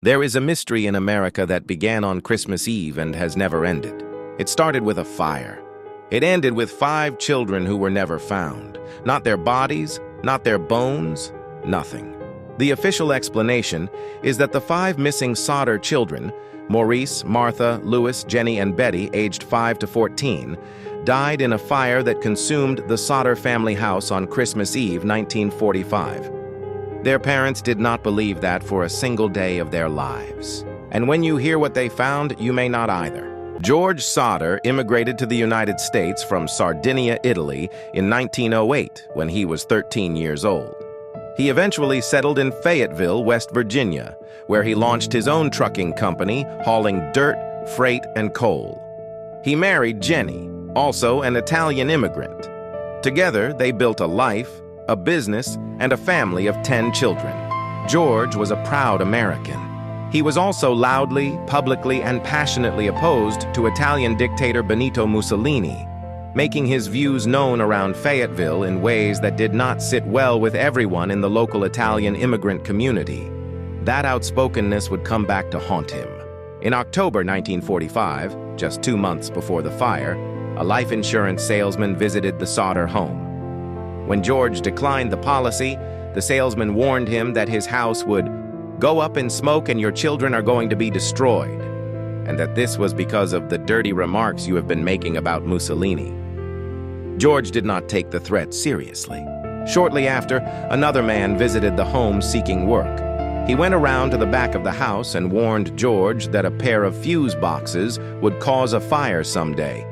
There is a mystery in America that began on Christmas Eve and has never ended. It started with a fire. It ended with 5 children who were never found. Not their bodies, not their bones, nothing. The official explanation is that the 5 missing Sodder children, Maurice, Martha, Louis, Jenny, and Betty, aged 5 to 14, died in a fire that consumed the Sodder family house on Christmas Eve, 1945. Their parents did not believe that for a single day of their lives. And when you hear what they found, you may not either. George Sodder immigrated to the United States from Sardinia, Italy in 1908 when he was 13 years old. He eventually settled in Fayetteville, West Virginia, where he launched his own trucking company, hauling dirt, freight, and coal. He married Jenny, also an Italian immigrant. Together, they built a life, a business, and a family of 10 children. George was a proud American. He was also loudly, publicly, and passionately opposed to Italian dictator Benito Mussolini, making his views known around Fayetteville in ways that did not sit well with everyone in the local Italian immigrant community. That outspokenness would come back to haunt him. In October 1945, just 2 months before the fire, a life insurance salesman visited the Sodder home. When George declined the policy, the salesman warned him that his house would go up in smoke and your children are going to be destroyed, and that this was because of the dirty remarks you have been making about Mussolini. George did not take the threat seriously. Shortly after, another man visited the home seeking work. He went around to the back of the house and warned George that a pair of fuse boxes would cause a fire someday.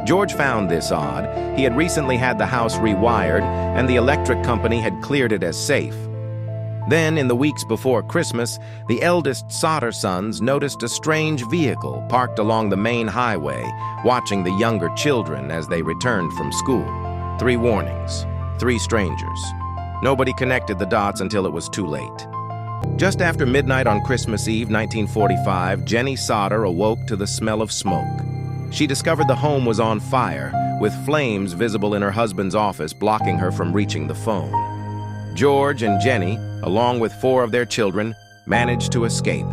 George found this odd. He had recently had the house rewired, and the electric company had cleared it as safe. Then, in the weeks before Christmas, the eldest Sodder sons noticed a strange vehicle parked along the main highway, watching the younger children as they returned from school. 3 warnings, 3 strangers. Nobody connected the dots until it was too late. Just after midnight on Christmas Eve, 1945, Jenny Sodder awoke to the smell of smoke. She discovered the home was on fire, with flames visible in her husband's office blocking her from reaching the phone. George and Jenny, along with 4 of their children, managed to escape.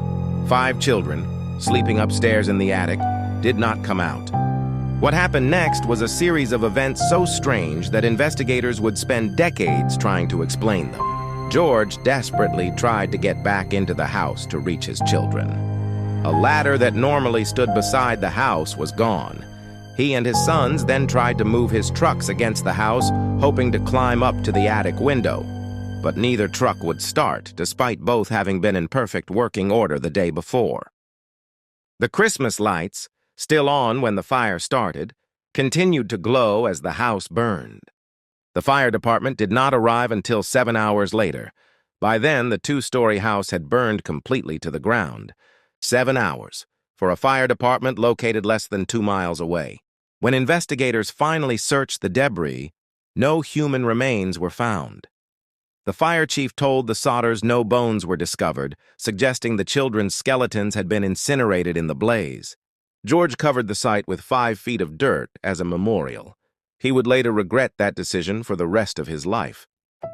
5 children, sleeping upstairs in the attic, did not come out. What happened next was a series of events so strange that investigators would spend decades trying to explain them. George desperately tried to get back into the house to reach his children. A ladder that normally stood beside the house was gone. He and his sons then tried to move his trucks against the house, hoping to climb up to the attic window. But neither truck would start, despite both having been in perfect working order the day before. The Christmas lights, still on when the fire started, continued to glow as the house burned. The fire department did not arrive until 7 hours later. By then, the 2-story house had burned completely to the ground. 7 hours for a fire department located less than 2 miles away. When investigators finally searched the debris, no human remains were found. The fire chief told the Sodders no bones were discovered, suggesting the children's skeletons had been incinerated in the blaze. George covered the site with 5 feet of dirt as a memorial. He would later regret that decision for the rest of his life.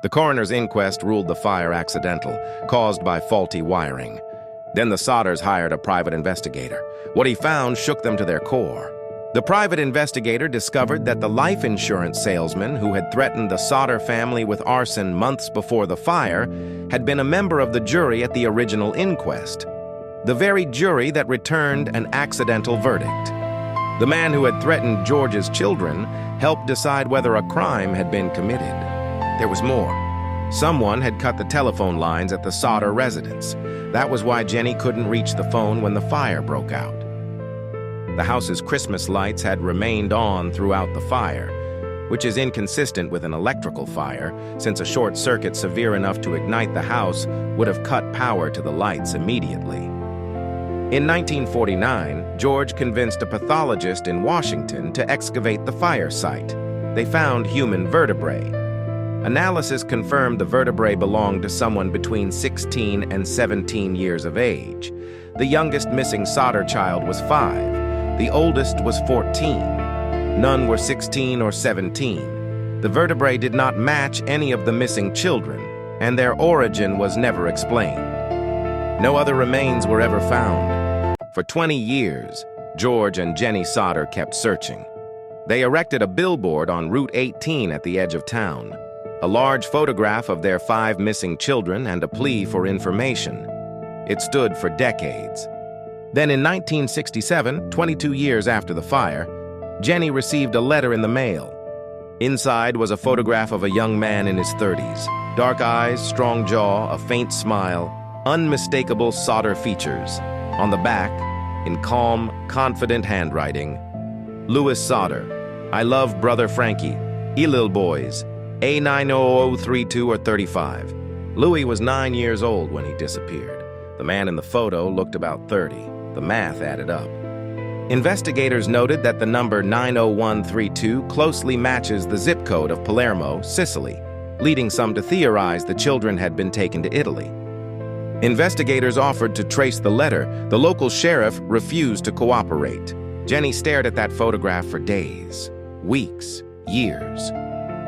The coroner's inquest ruled the fire accidental, caused by faulty wiring. Then the Sodders hired a private investigator. What he found shook them to their core. The private investigator discovered that the life insurance salesman who had threatened the Sodder family with arson months before the fire had been a member of the jury at the original inquest, the very jury that returned an accidental verdict. The man who had threatened George's children helped decide whether a crime had been committed. There was more. Someone had cut the telephone lines at the Sodder residence. That was why Jenny couldn't reach the phone when the fire broke out. The house's Christmas lights had remained on throughout the fire, which is inconsistent with an electrical fire, since a short circuit severe enough to ignite the house would have cut power to the lights immediately. In 1949, George convinced a pathologist in Washington to excavate the fire site. They found human vertebrae. Analysis confirmed the vertebrae belonged to someone between 16 and 17 years of age. The youngest missing Sodder child was 5. The oldest was 14. None were 16 or 17. The vertebrae did not match any of the missing children, and their origin was never explained. No other remains were ever found. For 20 years, George and Jenny Sodder kept searching. They erected a billboard on Route 18 at the edge of town, a large photograph of their 5 missing children and a plea for information. It stood for decades. Then in 1967, 22 years after the fire, Jenny received a letter in the mail. Inside was a photograph of a young man in his 30s. Dark eyes, strong jaw, a faint smile, unmistakable Sodder features. On the back, in calm, confident handwriting, Louis Sodder, I love brother Frankie, Elil boys, A90032 or 35. Louis was 9 years old when he disappeared. The man in the photo looked about 30. The math added up. Investigators noted that the number 90132 closely matches the zip code of Palermo, Sicily, leading some to theorize the children had been taken to Italy. Investigators offered to trace the letter. The local sheriff refused to cooperate. Jenny stared at that photograph for days, weeks, years.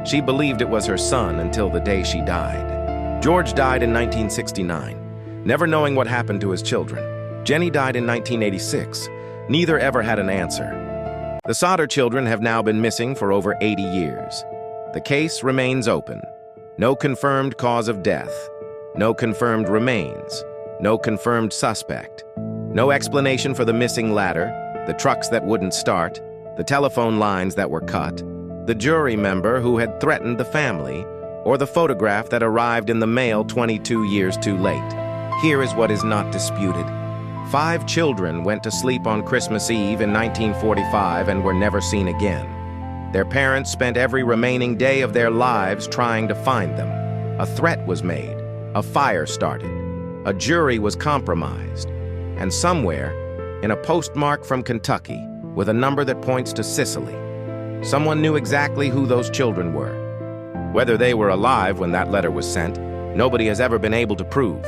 She believed it was her son until the day she died. George died in 1969, never knowing what happened to his children. Jenny died in 1986. Neither ever had an answer. The Sodder children have now been missing for over 80 years. The case remains open. No confirmed cause of death. No confirmed remains. No confirmed suspect. No explanation for the missing ladder, the trucks that wouldn't start, the telephone lines that were cut, the jury member who had threatened the family, or the photograph that arrived in the mail 22 years too late. Here is what is not disputed. 5 children went to sleep on Christmas Eve in 1945 and were never seen again. Their parents spent every remaining day of their lives trying to find them. A threat was made. A fire started. A jury was compromised. And somewhere, in a postmark from Kentucky, with a number that points to Sicily, someone knew exactly who those children were. Whether they were alive when that letter was sent, nobody has ever been able to prove.